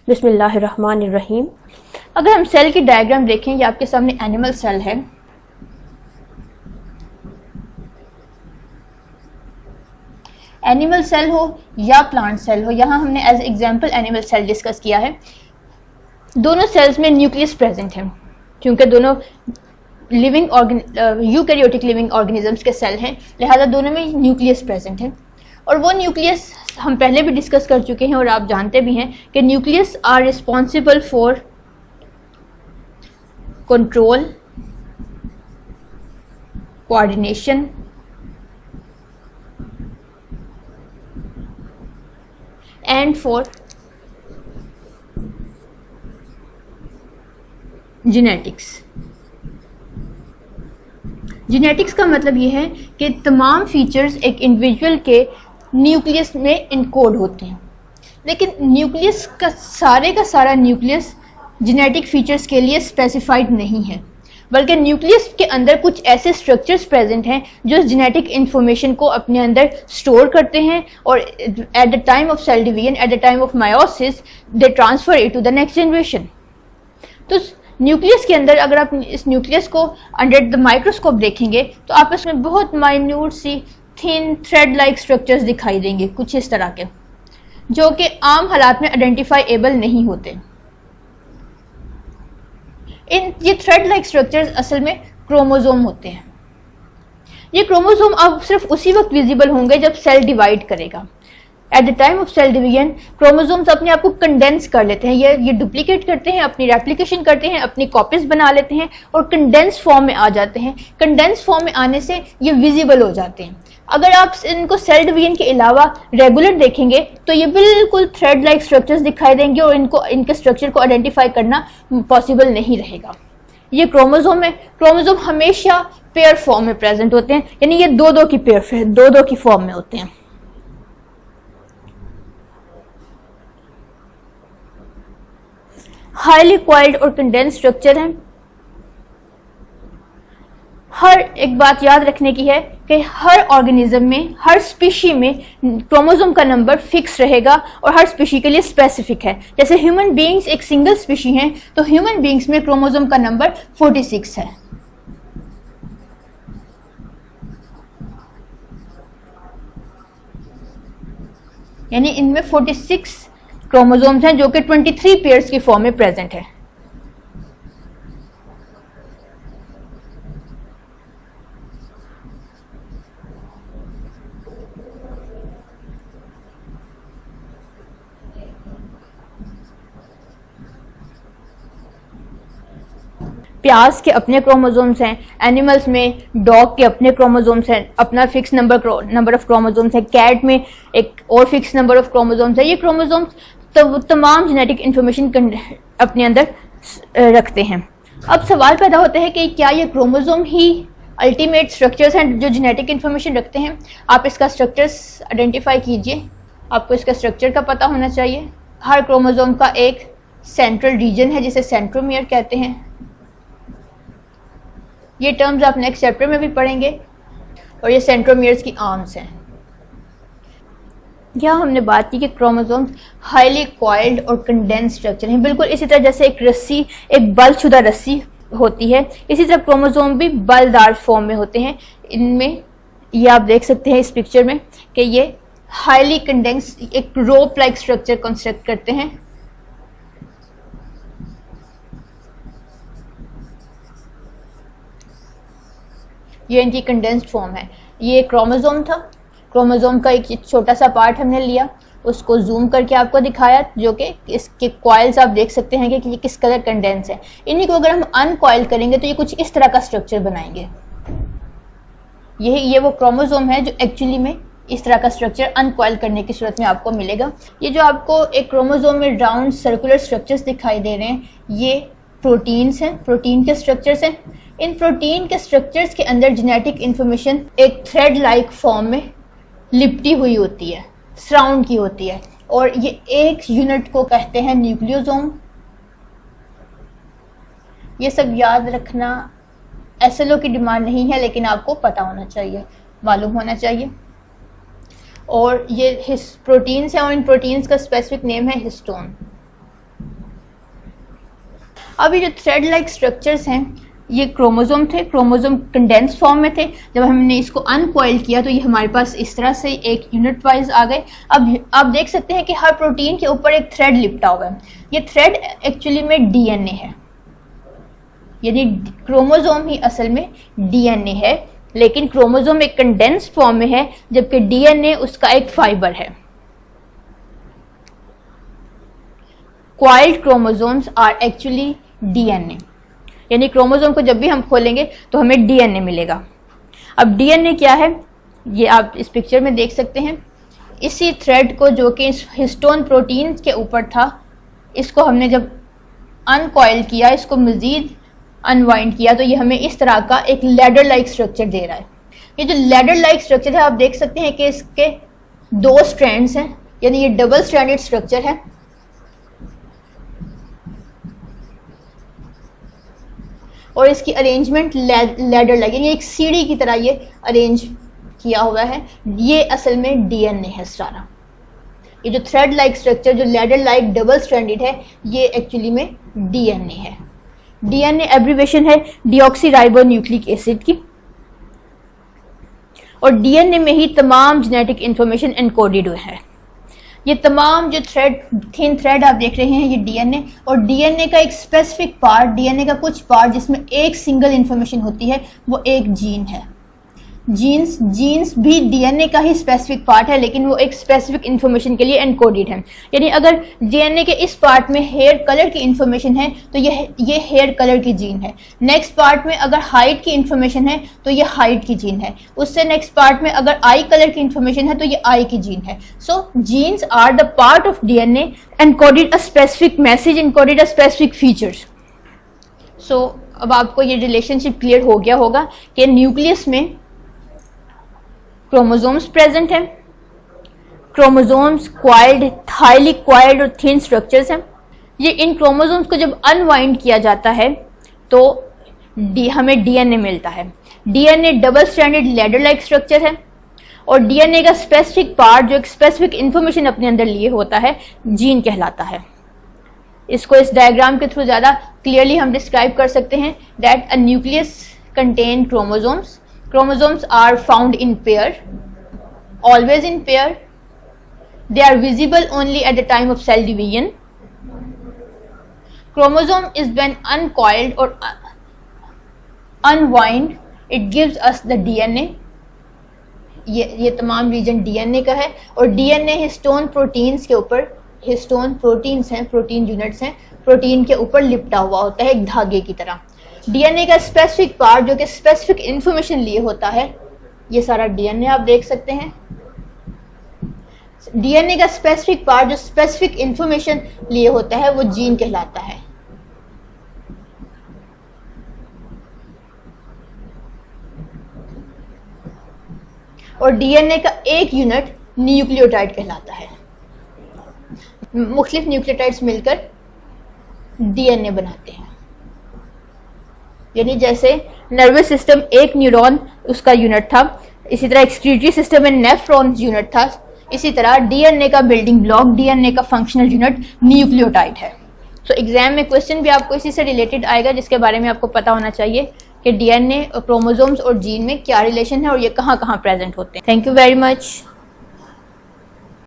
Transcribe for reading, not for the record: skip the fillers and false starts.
बिस्मिल्लाहिर्रहमानिर्रहीम। अगर हम सेल की डायग्राम देखें, ये आपके सामने एनिमल सेल है। एनिमल सेल हो या प्लांट सेल हो, यहाँ हमने as example animal cell discuss किया है। दोनों सेल्स में न्यूक्लियस प्रेजेंट है, क्योंकि दोनों यूकैरियोटिक लिविंग ऑर्गेनिजम्स के सेल हैं, लिहाजा दोनों में न्यूक्लियस प्रेजेंट है। और वो न्यूक्लियस हम पहले भी डिस्कस कर चुके हैं और आप जानते भी हैं कि nucleus are responsible for control, coordination and for genetics. Genetics का मतलब ये है कि तमाम फीचर्स एक इंडिविजुअल के न्यूक्लियस में इनकोड होते हैं, लेकिन न्यूक्लियस का सारा न्यूक्लियस जेनेटिक फीचर्स के लिए स्पेसिफाइड नहीं है, बल्कि न्यूक्लियस के अंदर कुछ ऐसे स्ट्रक्चर्स प्रेजेंट हैं जो जेनेटिक इंफॉर्मेशन को अपने अंदर स्टोर करते हैं और at the time of cell division, at the time of meiosis, they transfer it to the next generation. तो न्यूक्लियस के अंदर अगर आप इस न्यूक्लियस को अंडर द माइक्रोस्कोप देखेंगे तो आप इसमें बहुत माइन्यूट सी थिन थ्रेड लाइक स्ट्रक्चर्स दिखाई देंगे, कुछ इस तरह के, जो कि आम हालात में आइडेंटिफाइएबल नहीं होते। ये थ्रेड लाइक स्ट्रक्चर्स असल में क्रोमोसोम होते हैं। ये क्रोमोसोम अब सिर्फ उसी वक्त विजिबल होंगे जब सेल डिवाइड करेगा। At the time of cell division chromosomes अपने आप को कंडेंस कर लेते हैं, ये डुप्लीकेट करते हैं, अपनी रेप्लिकेशन करते हैं, अपनी कॉपीज बना लेते हैं और कंडेंस फॉर्म में आ जाते हैं। कंडेंस फॉर्म में आने से ये विजिबल हो जाते हैं। अगर आप इनको सेल डिवीजन के अलावा रेगुलर देखेंगे तो ये बिल्कुल थ्रेड लाइक स्ट्रक्चर्स दिखाई देंगे और इनके स्ट्रक्चर को आइडेंटिफाई करना पॉसिबल नहीं रहेगा। ये क्रोमोसोम है, क्रोमोसोम हमेशा पेयर फॉर्म में प्रेजेंट होते हैं, यानी ये दो की पेयर, दो की फॉर्म में होते हैं। हाईली कॉइल्ड और कंडेंस स्ट्रक्चर हैं। हर एक बात याद रखने की है कि हर ऑर्गेनिज्म में, हर स्पीशी में क्रोमोसोम का नंबर फिक्स रहेगा और हर स्पीशी के लिए स्पेसिफिक है। जैसे ह्यूमन बीइंग्स एक सिंगल स्पीशी हैं, तो ह्यूमन बीइंग्स में क्रोमोसोम का नंबर 46 है। यानी इनमें 46 क्रोमोसोम्स हैं जो कि 23 पेयर्स की फॉर्म में प्रेजेंट है। प्याज के अपने क्रोमोसोम्स हैं, एनिमल्स में डॉग के अपने क्रोमोसोम्स हैं, अपना फिक्स नंबर ऑफ क्रोमोसोम्स है, कैट में एक और फिक्स नंबर ऑफ क्रोमोसोम्स है। ये क्रोमोसोम्स तो तमाम जेनेटिक इंफॉर्मेशन अपने अंदर रखते हैं। अब सवाल पैदा होता है कि क्या ये क्रोमोसोम ही अल्टीमेट स्ट्रक्चर्स हैं जो जेनेटिक इंफॉर्मेशन रखते हैं? आप इसका स्ट्रक्चर्स आइडेंटिफाई कीजिए, आपको इसका स्ट्रक्चर का पता होना चाहिए। हर क्रोमोसोम का एक सेंट्रल रीजन है जिसे सेंट्रोमियर कहते हैं। ये टर्म्स आप नेक्स्ट चैप्टर में भी पढ़ेंगे। और ये सेंट्रोमियर्स की आर्म्स हैं। यहाँ हमने बात की कि क्रोमोसोम्स हाईली कॉइल्ड और कंडेंस स्ट्रक्चर हैं, बिल्कुल इसी तरह जैसे एक रस्सी, एक बलशुदा रस्सी होती है, इसी तरह क्रोमोसोम भी बलदार फॉर्म में होते हैं। इनमें ये आप देख सकते हैं इस पिक्चर में कि ये हाईली कंडेंस एक रोप लाइक स्ट्रक्चर कंस्ट्रक्ट करते हैं। ये इनकी कंडेंस्ड फॉर्म है। ये क्रोमोसोम था, क्रोमोसोम का एक छोटा सा पार्ट हमने लिया, उसको जूम करके आपको दिखाया, जो कि इसके कॉइल्स आप देख सकते हैं कि ये किस कलर कंडेंस है। इन्हीं को अगर हम अनकॉइल करेंगे तो ये कुछ इस तरह का स्ट्रक्चर बनाएंगे। ये वो क्रोमोसोम है जो एक्चुअली में इस तरह का स्ट्रक्चर अनकॉइल करने की सूरत में आपको मिलेगा। ये जो आपको एक क्रोमोसोम में राउंड सर्कुलर स्ट्रक्चर्स दिखाई दे रहे हैं, ये प्रोटीन्स हैं, प्रोटीन के स्ट्रक्चर्स हैं। इन प्रोटीन के स्ट्रक्चर्स के अंदर जेनेटिक इंफॉर्मेशन एक थ्रेड लाइक फॉर्म में लिपटी हुई होती है, सराउंड की होती है, और ये एक यूनिट को कहते हैं न्यूक्लियोसोम। ये सब याद रखना एसएलओ की डिमांड नहीं है, लेकिन आपको पता होना चाहिए, मालूम होना चाहिए। और ये प्रोटीन्स हैं और इन प्रोटीन्स का स्पेसिफिक नेम है हिस्टोन। अब ये जो थ्रेड लाइक स्ट्रक्चर्स हैं, ये क्रोमोसोम थे, क्रोमोसोम कंडेंस फॉर्म में थे। जब हमने इसको अनकॉइल किया तो ये हमारे पास इस तरह से एक यूनिट वाइज आ गए। अब आप देख सकते हैं कि हर प्रोटीन के ऊपर एक थ्रेड लिपटा हुआ है। ये थ्रेड एक्चुअली में डीएनए है, यानी क्रोमोसोम ही असल में डीएनए है, लेकिन क्रोमोसोम एक कंडेंस फॉर्म में है, जबकि डीएनए उसका एक फाइबर है। Coiled chromosomes are actually DNA, यानी क्रोमोसोम को जब भी हम खोलेंगे तो हमें डीएनए मिलेगा। अब डीएनए क्या है, ये आप इस पिक्चर में देख सकते हैं। इसी थ्रेड को जो कि हिस्टोन प्रोटीन के ऊपर था, इसको हमने जब अनकॉइल किया, इसको मजीद अनवाइंड किया, तो ये हमें इस तरह का एक लैडर लाइक स्ट्रक्चर दे रहा है। ये जो लैडर लाइक स्ट्रक्चर है, आप देख सकते हैं कि इसके 2 स्ट्रैंड्स हैं, यानी ये डबल स्ट्रैंडेड स्ट्रक्चर है। और इसकी अरेंजमेंट लैडर लाइक, यानी एक सीढ़ी की तरह ये अरेंज किया हुआ है। ये असल में डीएनए है सारा। ये जो थ्रेड लाइक स्ट्रक्चर, जो लैडर लाइक डबल स्ट्रैंडेड है, ये एक्चुअली में डीएनए है। डीएनए एब्रिविएशन है डीऑक्सीराइबोन्यूक्लिक एसिड की, और डीएनए में ही तमाम जेनेटिक इंफॉर्मेशन एनकोडेड हुए हैं। ये तमाम जो थिन थ्रेड आप देख रहे हैं, ये डीएनए, और डीएनए का एक स्पेसिफिक पार्ट, डीएनए का कुछ पार्ट जिसमें एक सिंगल इंफॉर्मेशन होती है, वो एक जीन है। जीन्स भी डीएनए का ही स्पेसिफिक पार्ट है, लेकिन वो एक स्पेसिफिक इंफॉर्मेशन के लिए एनकोडेड है। यानी अगर डीएनए के इस पार्ट में हेयर कलर की इंफॉर्मेशन है तो ये हेयर कलर की जीन है। नेक्स्ट पार्ट में अगर हाइट की इंफॉर्मेशन है तो ये हाइट की जीन है। उससे नेक्स्ट पार्ट में अगर आई कलर की इंफॉर्मेशन है तो ये आई की जीन है। So genes are the part of DNA encoded a specific message, encoded a specific features. So अब आपको ये रिलेशनशिप क्लियर हो गया होगा कि न्यूक्लियस में क्रोमोसोम्स प्रेजेंट हैं। क्रोमोसोम्स क्वाइल्ड, हाईली क्वाइल्ड और थिन स्ट्रक्चर्स हैं। ये इन क्रोमोसोम्स को जब अनवाइंड किया जाता है तो हमें डीएनए मिलता है। DNA double stranded ladder like structure है, और डीएनए का स्पेसिफिक पार्ट जो एक स्पेसिफिक इंफॉर्मेशन अपने अंदर लिए होता है, जीन कहलाता है। इसको इस डायग्राम के थ्रू ज़्यादा क्लियरली हम डिस्क्राइब कर सकते हैं that a nucleus contain chromosomes. Chromosomes are found in pair, always in pair. They are visible only at the time of cell division. Chromosome is when uncoiled or unwind, it gives us the DNA. ये तमाम reason DNA का है, और DNA histone proteins के ऊपर, histone proteins हैं, protein units हैं, protein के ऊपर लिपटा हुआ होता है एक धागे की तरह। डीएनए का स्पेसिफिक पार्ट जो कि स्पेसिफिक इंफॉर्मेशन लिए होता है, ये सारा डीएनए आप देख सकते हैं। डीएनए का स्पेसिफिक पार्ट जो स्पेसिफिक इंफॉर्मेशन लिए होता है वो जीन कहलाता है। और डीएनए का एक यूनिट न्यूक्लियोटाइड कहलाता है। मुख्तलिफ न्यूक्लियोटाइड्स मिलकर डीएनए बनाते हैं। यानी जैसे नर्वस सिस्टम एक न्यूरॉन उसका यूनिट था, इसी तरह एक्सक्रीटरी सिस्टम में नेफ्रॉन यूनिट था, इसी तरह डीएनए का बिल्डिंग ब्लॉक, डीएनए का फंक्शनल यूनिट न्यूक्लियोटाइड है। सो एग्जाम में क्वेश्चन भी आपको इसी से रिलेटेड आएगा, जिसके बारे में आपको पता होना चाहिए कि डीएनए और क्रोमोसोम्स और जीन में क्या रिलेशन है और ये कहाँ कहाँ प्रेजेंट होते हैं। Thank you very much.